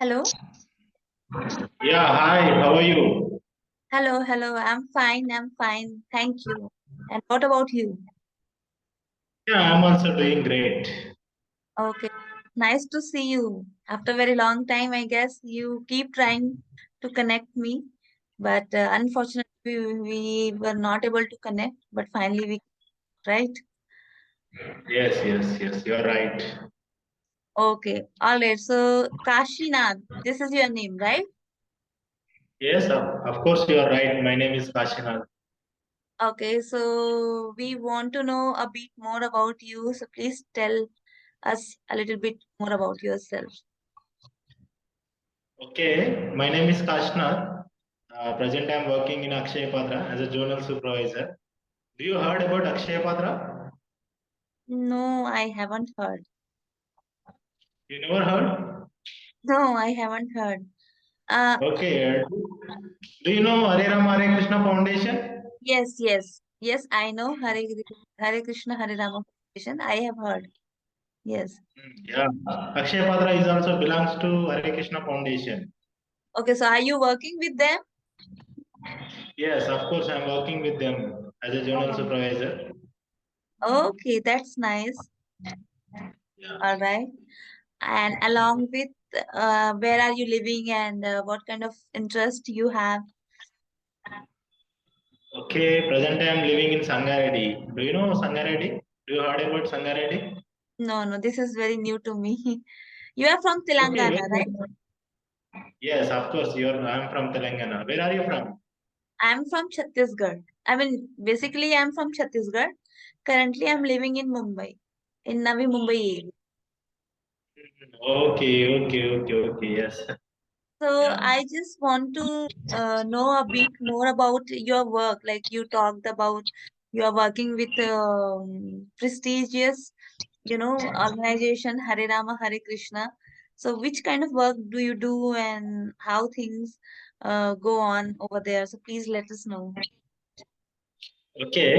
Hello, Yeah, hi, how are you? hello. I'm fine. I'm fine. Thank you. And what about you? Yeah, I'm also doing great. Okay, nice to see you. After a very long time, I guess you keep trying to connect me, but unfortunately, we were not able to connect. But finally, we right. Yes, you're right. Okay, all right. So Kashinath, this is your name, right? Yes, of course you are right. My name is Kashinath. Okay, so we want to know a bit more about you. So please tell us a little bit more about yourself. Okay, my name is Kashinath. Present I'm working in Akshay Patra as a journal supervisor. Do you heard about Akshay Patra? No, I haven't heard. You never heard? No, I haven't heard. Uh, Okay, do you know Hare Rama Hare Krishna Foundation? yes. I know Hare Krishna, Hare Rama Foundation. I have heard. Yes. Yeah, Akshay Patra is also belongs to Hare Krishna Foundation. Okay, so are you working with them? Yes, of course I'm working with them as a journal Oh, supervisor. okay, that's nice. Yeah. All right. And along with where are you living and what kind of interest you have? Okay, present I am living in Sangareddy. Do you know Sangareddy? Do you heard about Sangareddy? No, this is very new to me. You are from Okay, Telangana, right? yes, of course. I'm from Telangana. Where are you from? I'm from Chhattisgarh. I mean, basically, I'm from Chhattisgarh. Currently, I'm living in Mumbai, in Navi Mumbai area. Okay. Yes. So Yeah. I just want to know a bit more about your work. Like you talked about, you are working with prestigious, organization Hare Rama Hare Krishna. So which kind of work do you do and how things go on over there? So please let us know. Okay.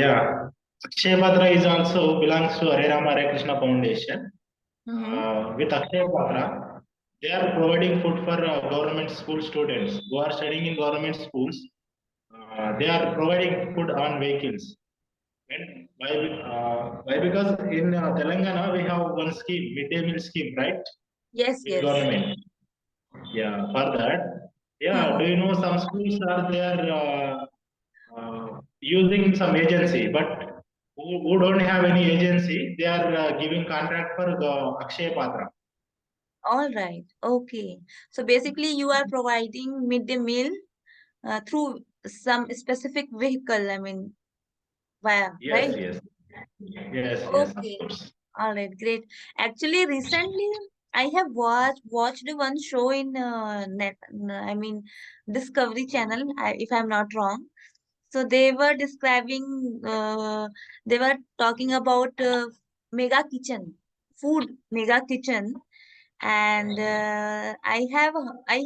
Yeah. Akshay Patra is also belongs to Hare Rama Hare Krishna Foundation. Mm-hmm. With Akshay Patra, they are providing food for government school students who are studying in government schools. They are providing food on vehicles. And why? Because in Telangana we have one scheme, midday meal scheme, right? In Yes. government. Yeah, for that. Yeah, Hmm. do you know some schools are there using some agency, but who don't have any agency, they are giving contract for the Akshay Patra. All right. Okay. So basically, you are providing midday meal through some specific vehicle. I mean, via, Yes, right? yes, yes, of Okay. course. All right. Great. Actually, recently I have watched one show in I mean, Discovery Channel. If I'm not wrong. So they were describing. They were talking about mega kitchen, food mega kitchen, and I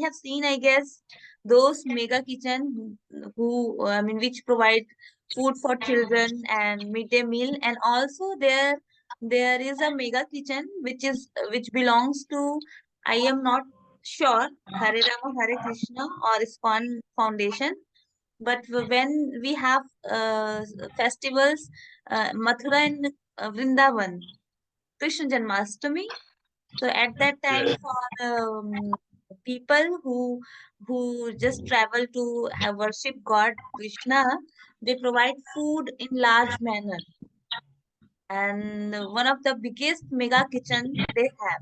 have seen, I guess, those mega kitchen who I mean which provide food for children and midday meal, and also there is a mega kitchen which belongs to, I am not sure, Hare Rama Hare Krishna or ISKCON Foundation. But when we have festivals, Mathura and Vrindavan, Krishna Janmashtami, so at that time, Yes, for people who just travel to have worship God Krishna, they provide food in large manner, and one of the biggest mega kitchen they have.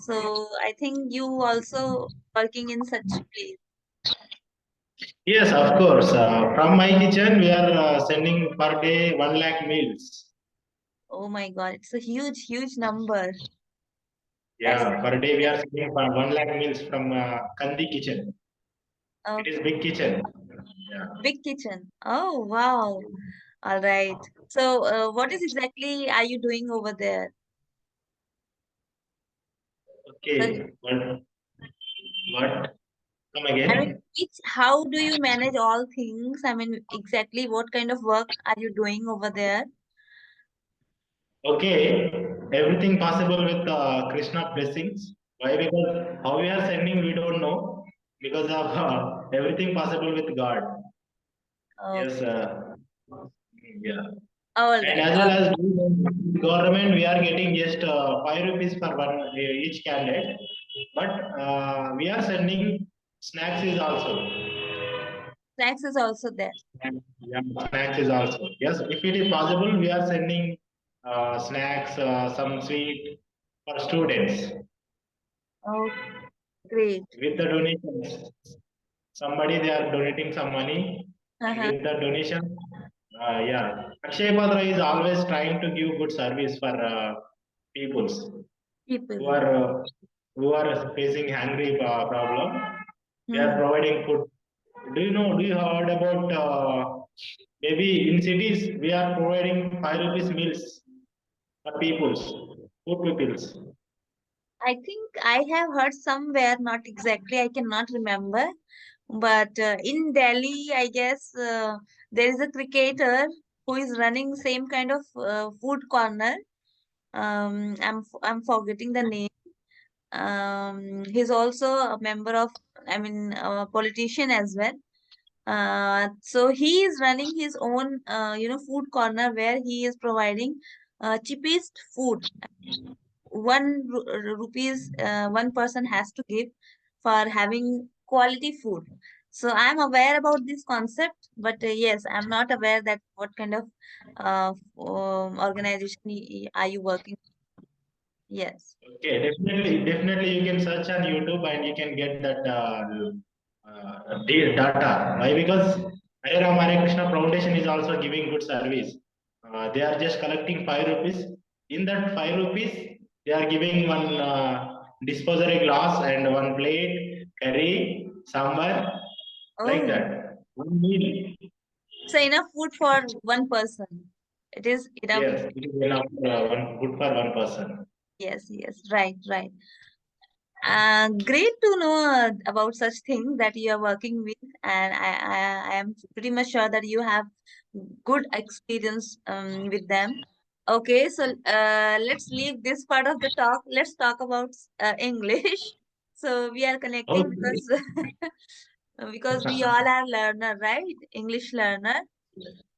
So I think you also working in such place. yes, of course. From my kitchen, we are sending per day 1 lakh meals. Oh my God, it's a huge number. That's Yeah, per day we are sending 1 lakh meals from Kandi kitchen. It is okay. big kitchen. Yeah. Big kitchen. Oh wow. All right. So what is exactly are you doing over there? So Okay. What? Come I mean, again. how do you manage all things? I mean, exactly what kind of work are you doing over there? Okay. Everything possible with Krishna blessings. Why? Because how we are sending, we don't know. Because of everything possible with God. Yes. Okay. Yeah. All And right. as well as government, we are getting just 5 rupees for one each candidate. But we are sending snacks is also. Snacks is also there. And, yeah, snacks is also. Yes, if it is possible, we are sending snacks, some sweet for students Oh, great. with the donations. Somebody they are donating some money, and Uh-huh. with the donation, yeah, Akshay Patra is always trying to give good service for peoples who People. are uh, who are facing hungry problem. They are Hmm. providing food. Do you know? Do you heard about maybe in cities we are providing 5 rupees meals for peoples, poor peoples. I think I have heard somewhere, not exactly, I cannot remember. But in Delhi, I guess there is a cricketer who is running same kind of food corner. I'm forgetting the name. He's also a member of, I mean, a politician as well. So he is running his own, food corner where he is providing cheapest food. Rupees one person has to give for having quality food. So I'm aware about this concept, but yes, I'm not aware that what kind of organization are you working? Yes. Okay, definitely you can search on YouTube and you can get that data. Why? Because Hare Ram Hare Krishna Foundation is also giving good service. They are just collecting 5 rupees. In that 5 rupees, they are giving one disposable glass and one plate, curry, sambar, like Oh, that. One meal. so enough food for one person. It is enough. Yes, it is enough one good for one person. Yes, yes, right, right. Great to know about such things that you are working with, and I am pretty much sure that you have good experience with them. Okay, so let's leave this part of the talk. Let's talk about English. So we are connecting Okay. because because we all are learner, right? English learner.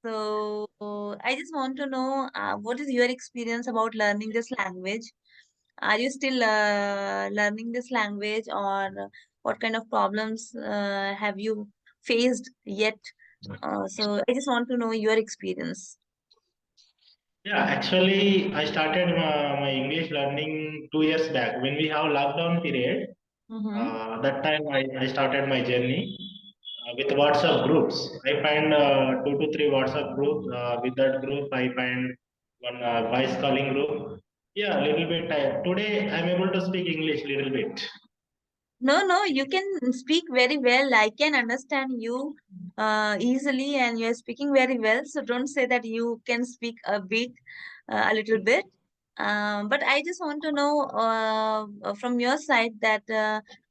So I just want to know what is your experience about learning this language? Are you still learning this language, or what kind of problems have you faced yet? So I just want to know your experience. Yeah, actually, I started my English learning 2 years back when we have lockdown period. Mm-hmm. That time I started my journey with WhatsApp groups. I find 2 to 3 WhatsApp groups. With that group, I find one voice calling group. Yeah, little bit. Today, I'm able to speak English little bit. No, no, you can speak very well. I can understand you easily, and you're speaking very well. So don't say that you can speak a little bit. But I just want to know from your side that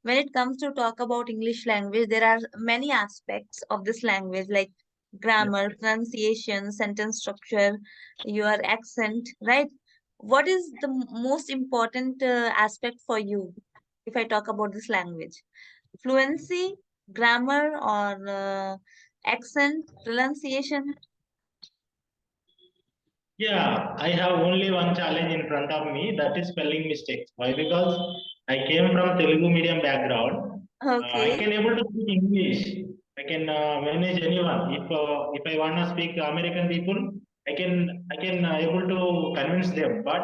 when it comes to talk about English language, there are many aspects of this language, like Yeah. grammar, pronunciation, sentence structure, your accent, right? What is the most important aspect for you if I talk about this language? Fluency, grammar, or accent, pronunciation? Yeah, I have only one challenge in front of me, that is spelling mistakes. Why? Because I came from Telugu medium background. I Okay. can able to speak English. I can manage anyone. If I wanna speak American people, I can able to convince them. But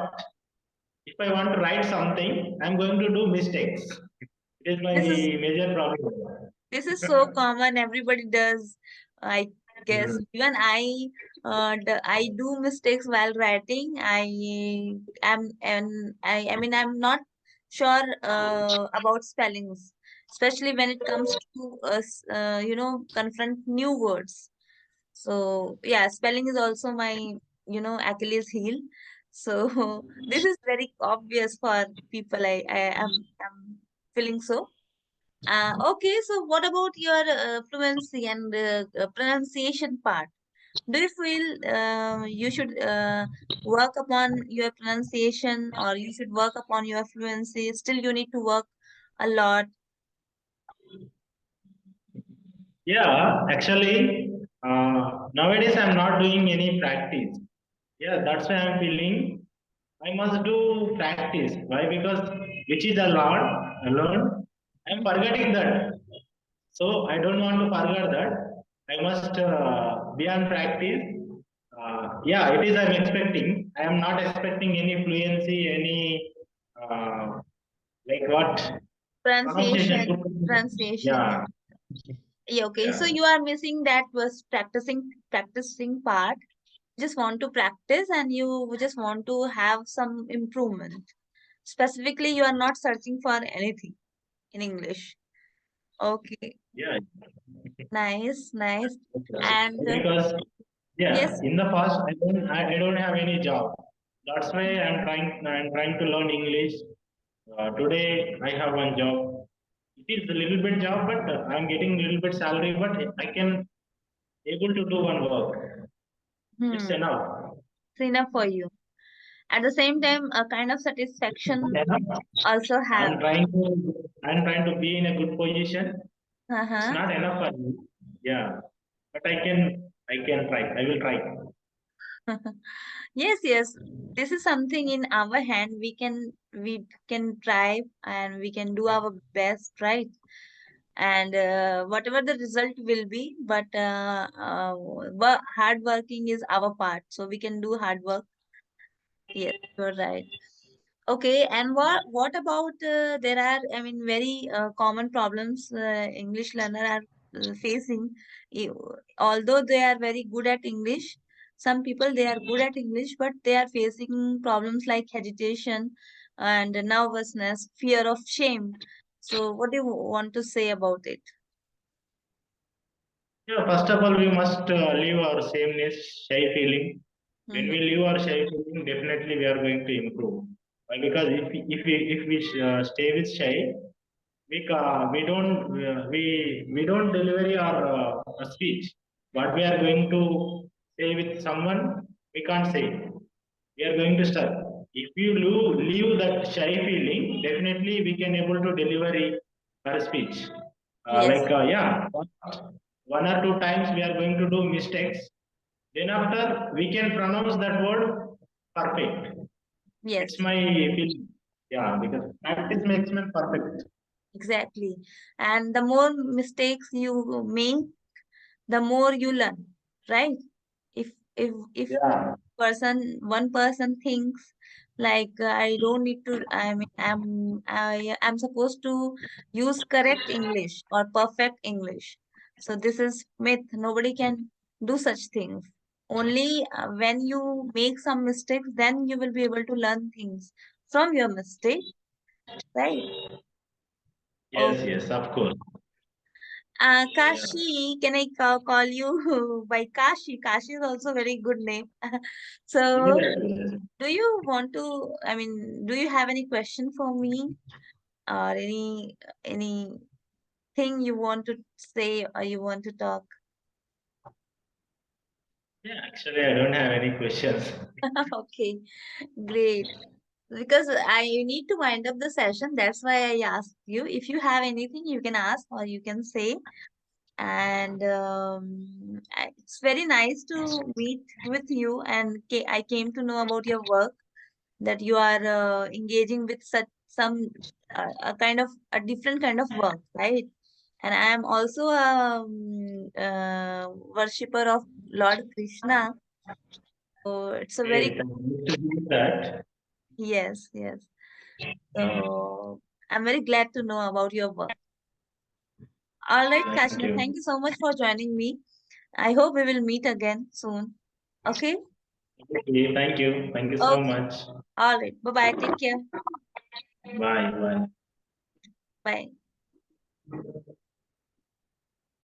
if I want to write something, I'm going to do mistakes. It is my This is major problem. This is so common. Everybody does. I guess Mhm. even I do mistakes while writing. I mean I'm not sure about spellings, especially when it comes to confront new words. So yeah, spelling is also my Achilles heel. So this is very obvious for people. I'm feeling so. Okay, so what about your fluency and pronunciation part? Do you feel you should work upon your pronunciation, or you should work upon your fluency? Still, you need to work a lot. Yeah, actually, nowadays I'm not doing any practice. Yeah, that's why I'm feeling I must do practice. Why? Because which is I learned, I'm forgetting that. So I don't want to forget that. I must be on practice. Yeah, it is. I'm expecting. I am not expecting any fluency, any like what pronunciation. Good Pronunciation, pronunciation. pronunciation. Yeah. Yeah, Yeah, okay. So yeah, you are missing that was practicing part. Just want to practice, and you just want to have some improvement. Specifically, you are not searching for anything in English. Okay, yeah. nice, nice. Because And because, yeah, yes, in the past I don't have any job. That's why I'm trying to learn English. Today I have one job. It is a little bit job, but I'm getting a little bit salary, but I can able to do one work. It's hmm, enough. it's enough for you. At the same time, a kind of It's satisfaction enough. also have. I'm trying to be in a good position. It's Uh-huh. not enough for me. Yeah, but I can try. I will try. Yes, yes. This is something in our hand. We can try and we can do our best, right? And whatever the result will be, but hard working is our part. So we can do hard work. Yes, you're right. Okay, and what about there are, I mean, very common problems English learner are facing. E- Although they are very good at English, some people they are good at English, but they are facing problems like hesitation and nervousness, fear of shame. So, what do you want to say about it? Yeah, first of all, we must leave our sameness, shy feeling. When Mm-hmm. we leave our shy feeling, definitely we are going to improve. Why? Because if we stay with shy, we don't deliver our speech. What we are going to say with someone, we can't say. We are going to start. If you leave that shy feeling, definitely we can able to deliver our speech. Yes, Yeah, one or two times we are going to do mistakes. Then after we can pronounce that word perfect. It's yes, my feeling. Yeah, because practice makes man perfect. exactly. And the more mistakes you make, the more you learn, right? If Yeah. one person thinks like I don't need to, I mean, I'm supposed to use correct English or perfect English. So this is myth. Nobody can do such things. Only when you make some mistakes, then you will be able to learn things from your mistake, right? Yes, yes, of course. Yeah. Kashi, can I call you by Kashi? Kashi is also very good name. So, Yes, yes. do you want to, I mean, do you have any question for me or anything you want to say or you want to talk? Yeah, actually, I don't have any questions. Okay, great. Because I need to wind up the session, that's why I asked you. If you have anything, you can ask or you can say. And it's very nice to meet with you. And I came to know about your work, that you are engaging with such some a kind of a different kind of work, right? And I am also a worshipper of Lord Krishna. So it's a very Great. I'm glad to hear that. yes, yes. So I'm very glad to know about your work. All right, Thank Kashina, you. thank you so much for joining me. I hope we will meet again soon. Okay? Okay, thank you. Thank you so Okay. much. All right. Bye bye. Take care. Bye. Bye. Bye.